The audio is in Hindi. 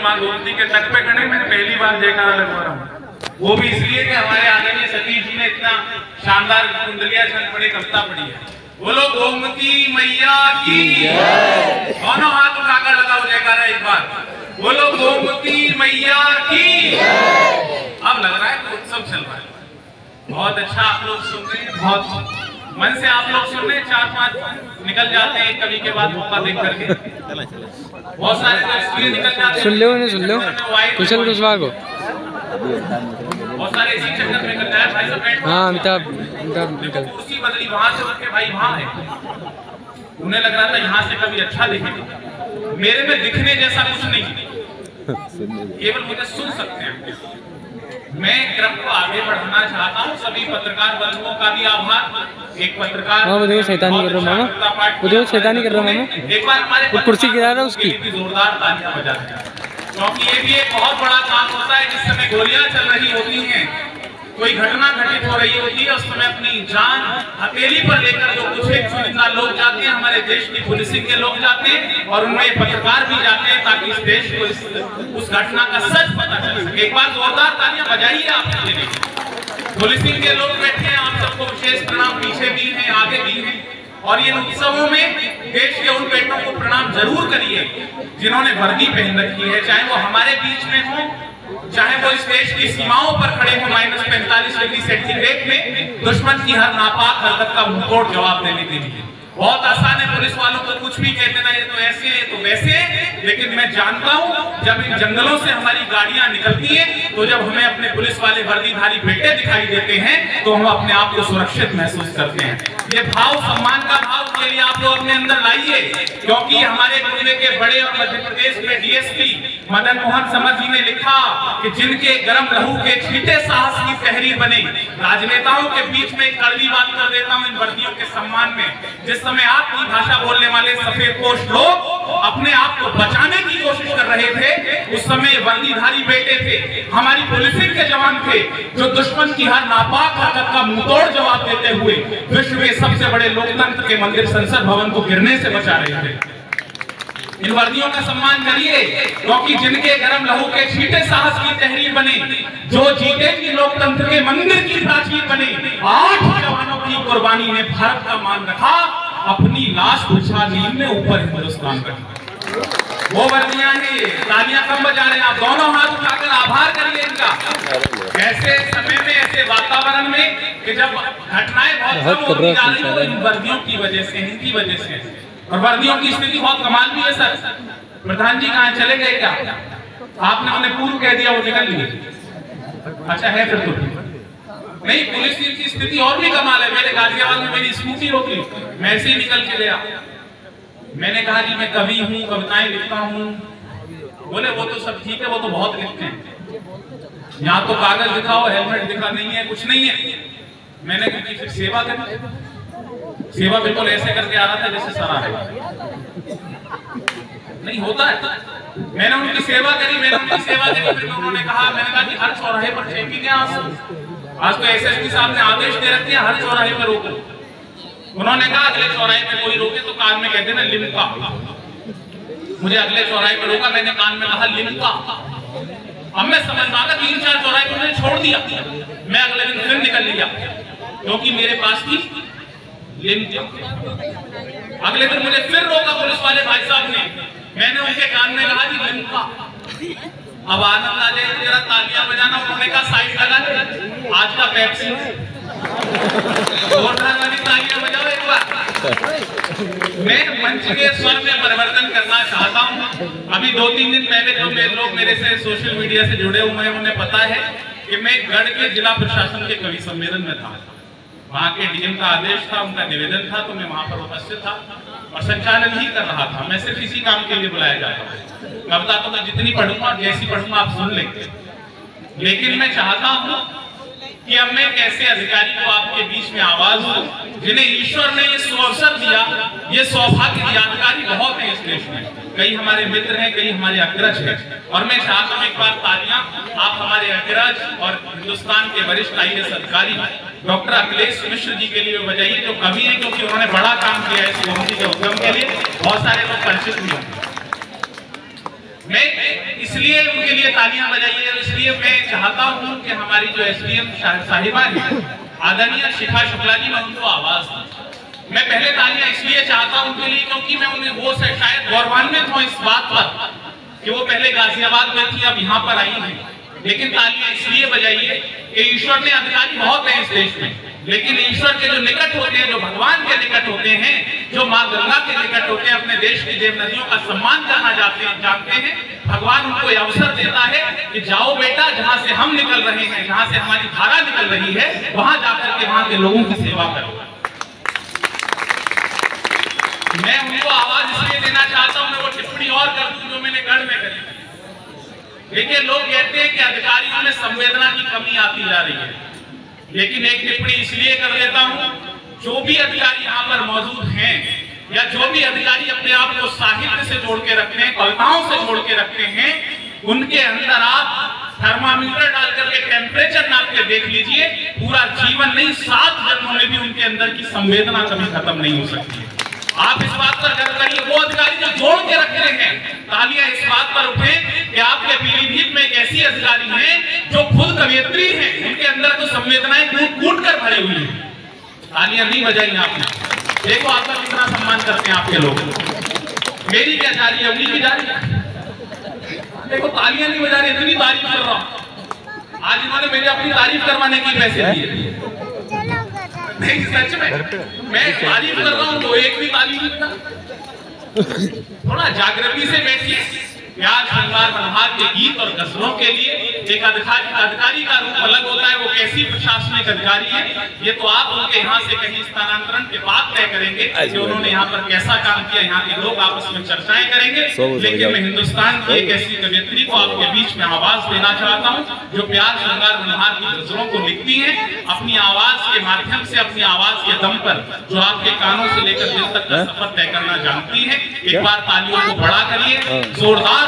माँ गोमती के तट पे खड़े मैंने पहली बार जयकारा लगवा रहा हूँ। वो भी इसलिए कि हमारे आदरणीय सतीश जी ने इतना शानदार कुंडलिया छंद पढ़े, कविता पढ़ी है। बोलो गोमती मैया की, दोनों हाथ उठाकर लगाओ जयकारा एक बार। बोलो गोमती मैया की। अब लग रहा है कि उत्सव चल रहा है। बहुत अच्छा आप लोग सुन रहे हैं, बहुत मन से आप लोग सुन रहे हैं। 4-5 निकल जाते हैं कभी के बाद मौका देख करके, बहुत सारे तो इसलिए निकल जाते हैं। सुन लो कुशल कुशवाहा को, बहुत सारे इसी चक्कर में निकल जाए। भाई साहब हाँ अमिताभ निकल, कुर्सी बदली, वहां से उठ के भाई वहां है। उन्हें लग रहा था यहाँ से कभी अच्छा दिखेगा। मेरे में दिखने जैसा कुछ नहीं है, केवल मुझे सुन सकते हैं। मैं क्रम को आगे बढ़ाना चाहता हूँ। सभी पत्रकार बंधुओं का भी आभार। एक पत्रकार, वो देखो शैतानी कर रहा हूँ मामा, वो देखो शैतानी कर रहा हूँ मामा, एक बार हमारे वो कुर्सी गिरा रहा है उसकी, जोरदार तालियां बजा रहे हैं, क्योंकि ये भी एक बहुत बड़ा काम होता है। जिस समय गोलियां चल रही होती हैं, कोई घटना घटित हो रही होती है, उस समय अपनी जान हथेली पर लेकर जो कुछ एक चुनिंदा लोग जाते हैं, हमारे देश की पुलिसिंग के लोग जाते हैं और उनमें पत्रकार भी जाते हैं, ताकि इस देश को उस घटना का सच पता चल सके। एक बार जोरदार तालियां बजाइए आपके लिए। पुलिसिंग के लोग बैठे हैं, आप सबको विशेष प्रणाम, पीछे भी हैं आगे भी हैं। और इन उत्सवों में देश के उन बेटों को प्रणाम जरूर करिए जिन्होंने वर्दी पहन रखी है, चाहे वो हमारे बीच में हो, चाहे वो इस देश की सीमाओं पर खड़े हो -45 डिग्री सेंटीग्रेड में दुश्मन की हर नापाक हरकत का मुंहतोड़ जवाब देने के लिए। बहुत आसान है पुलिस वालों को कुछ भी कह देना, ये तो ऐसे है तो वैसे है, लेकिन मैं जानता हूं जब इन जंगलों से हमारी गाड़ियां निकलती हैं, तो जब हमें अपने पुलिस वाले वर्दीधारी बेटे दिखाई देते हैं, तो हम अपने आप को सुरक्षित महसूस करते हैं। ये भाव, सम्मान का भाव के लिए आप लोग अपने अंदर लाइए, क्योंकि हमारे पूर्व के बड़े और मध्य प्रदेश के डीएसपी मदन मोहन समर जी ने लिखा कि जिनके गर्म लहू के छींटे साहस की तहरीर बने। राजनेताओं के बीच में एक कड़वी बात कर देता हूं इन वर्दियों के सम्मान में। जिस समय आपकी भाषा बोलने वाले सफेदपोश लोग अपने आप को बचाने की कोशिश कर रहे थे, उस समय वर्दीधारी बेटे थे, हमारी पुलिसिंग के जवान थे, जो दुश्मन की हर नापाक हरकत का मुंहतोड़ जवाब देते हुए विश्व के सबसे बड़े लोकतंत्र के मंदिर संसद भवन को गिरने से बचा रहे थे। इन वर्दियों का सम्मान करिए, क्योंकि जिनके गर्म लहू के छींटे साहस की तहरीर बने, जो जीतेगी लोकतंत्र के मंदिर की प्राचीर बने। 8 जवानों की कुर्बानी ने भारत का मान रखा, अपनी लाश बिछा नींद में ऊपर हिंदुस्तान रखा। वो वर्दियां हैं। तालियां कम बजा रहे हैं आप, दोनों हाथ उठाकर आभार करिए इनका। ऐसे समय में, ऐसे वातावरण में कि जब घटनाएं बहुत कम होती जा रही हो, इन वर्दियों की वजह से, इनकी वजह से। और वर्दियों की स्थिति बहुत कमाल भी है सर। प्रधान जी कहाँ चले गए क्या? आपने उन्हें पूर्व कह दिया, वो निकल लिए। अच्छा है फिर तो नहीं, पुलिस की स्थिति और भी कमाल है। मेरे गाजियाबाद में मेरी स्कूटी रोकी, मैं ऐसे ही निकल के गया। मैंने कहा जी मैं कवि हूँ, कविताएं लिखता हूँ। बोले वो तो सब ठीक है, वो तो बहुत लिखते हैं, यहाँ तो कागज दिखाओ, हेलमेट दिखा, नहीं है, कुछ नहीं है। मैंने कहा फिर सेवा करी। सेवा बिल्कुल ऐसे करके आ रहा था जैसे सरा है, नहीं होता है। मैंने उनकी सेवा करी, फिर उन्होंने कहा, मैंने कहा कि हर चौराहे पर चेकिंग है। आज तो एसएसपी साहब ने आदेश दे रखे हैं हर चौराहे पर रोको। उन्होंने कहा अगले चौराहे पे कोई रोके तो कान में कहते ना लिम्का। मुझे अगले चौराहे पर रोका, मैंने कान में कहा लिम्का। अब मैं समझ में आ गया, 3-4 चौराहे पर मैंने छोड़ दिया। मैं अगले दिन फिर निकल लिया, क्योंकि मेरे पास थी लिम्का। अगले दिन मुझे फिर रोका पुलिस वाले भाई साहब ने, मैंने उनके कान में कहा कि लिम्का। अब आनंद आ जाए जरा तालियां बजाना। उन्होंने कहा साइड लगा दे, आज का पेप्सी जोरदार वाली तालियां बजाओ एक बार। मैं मंच के स्वर में परिवर्तन करना चाहता हूं। अभी 2-3 दिन पहले जो लोग मेरे से सोशल मीडिया से जुड़े हुए हैं, उन्हें पता है कि मैं गढ़ के जिला प्रशासन के कवि सम्मेलन में था। वहां के डीएम का आदेश था, उनका निवेदन था, तो मैं वहां पर उपस्थित था और संचालन ही कर रहा था। मैं सिर्फ इसी काम के लिए बुलाया जाता था। कविता तो मैं जितनी पढ़ूंगा और जैसी पढ़ूंगा आप सुन लेंगे, लेकिन मैं चाहता हूं कि अब मैं कैसे अधिकारी को आपके बीच में आवाज हो, जिन्हें ईश्वर ने ये अवसर दिया, ये सौभाग्य दिया। अधिकारी बहुत है इस देश में, कई हमारे मित्र हैं, कई हमारे अग्रज हैं, और मैं चाहता हूं एक बार तालियां आप हमारे अग्रज और हिंदुस्तान के वरिष्ठ आईएएस अधिकारी डॉक्टर अखिलेश मिश्र जी के लिए बजाइए, जो कवि हैं, क्योंकि उन्होंने बड़ा काम किया है इस गोमती के उद्यम के लिए। बहुत सारे लोग परिचित भी होंगे। मैं इस इसलिए उनके लिए तालियां बजाइए। इसलिए मैं चाहता हूं कि हमारी जो एसडीएम साहिबा है आदरणीय शिखा शुक्ला जी, मैं उनको आवाज दूं। मैं पहले तालियां इसलिए चाहता हूं उनके लिए क्योंकि मैं उन्हें वो शायद गौरवान्वित हूं इस बात पर कि वो पहले गाजियाबाद में थी, अब यहाँ पर आई हैं। लेकिन तालियां इसलिए बजाइए कि ईश्वर ने अधिकारी बहुत हैं इस देश में, लेकिन ईश्वर के जो निकट होते हैं, जो भगवान के निकट होते हैं, जो माँ गंगा के निकट होते हैं, अपने देश की देव नदियों का सम्मान करना जानते हैं, भगवान उनको यह अवसर देता है कि जाओ बेटा, जहाँ से हम निकल रहे हैं, जहाँ से हमारी धारा निकल रही है, वहां जाकर के वहां के लोगों की सेवा करो। मैं उनको आवाज इसलिए देना चाहता हूं, मैं वो टिप्पणी और कर दूं जो मैंने गढ़ में करी। देखिए, लोग कहते हैं कि अधिकारियों में संवेदना की कमी आती जा रही है, लेकिन एक टिप्पणी इसलिए कर देता हूं, जो भी अधिकारी यहाँ पर मौजूद हैं या जो भी अधिकारी अपने आप को साहित्य से जोड़ के रखते हैं, कविताओं से जोड़ के रखते हैं, उनके अंदर आप थर्मामीटर डाल करके टेम्परेचर नाप के देख लीजिए, पूरा जीवन नहीं 7 जन्मों में भी उनके अंदर की संवेदना कभी खत्म नहीं हो सकती है। आप इस बात पर गर्व करिए, वो अधिकारी जो जोड़ के रख रहे हैं, तालियां इस बात पर उठे कि आपके पीलीभीत में एक ऐसी अधिकारी हैं जो खुद कवयित्री हैं, उनके अंदर तो संवेदनाएं कूट कर भरी हुई है। तालियां नहीं बजाई आपने, देखो आपका कितना सम्मान करते हैं आपके लोग। मेरी क्या जा रही है, उन्हीं की जा रही है। देखो तालियां नहीं बजा रही, इतनी तारीफ कर रहा हूं। आज इन्होंने मेरी अपनी तारीफ करवाने की पैसे दिए। नहीं, सच में मैं तारीफ कर रहा हूं तो एक भी तारीफ नहीं। थोड़ा जागृति से बैठिए। प्यार श्रृंगार मनोहार के गीत और गजलों के लिए एक अधिकारी का रूप अलग होता है। वो कैसी प्रशासनिक अधिकारी है, ये तो आप उनके यहाँ से कहीं स्थानांतरण के बाद तय करेंगे कि उन्होंने यहाँ पर कैसा काम किया। यहाँ के लोग आपस में चर्चाएं करेंगे, लेकिन मैं हिंदुस्तान की एक ऐसी कवयित्री को आपके बीच में आवाज देना चाहता हूँ जो प्यार श्रृंगार मनोहार की गजलों को लिखती है, अपनी आवाज के माध्यम से, अपनी आवाज के दम पर जो आपके कानों से लेकर दिल तक का सफर तय करना जानती है। एक बार तालियों को बड़ा करिए, जोरदार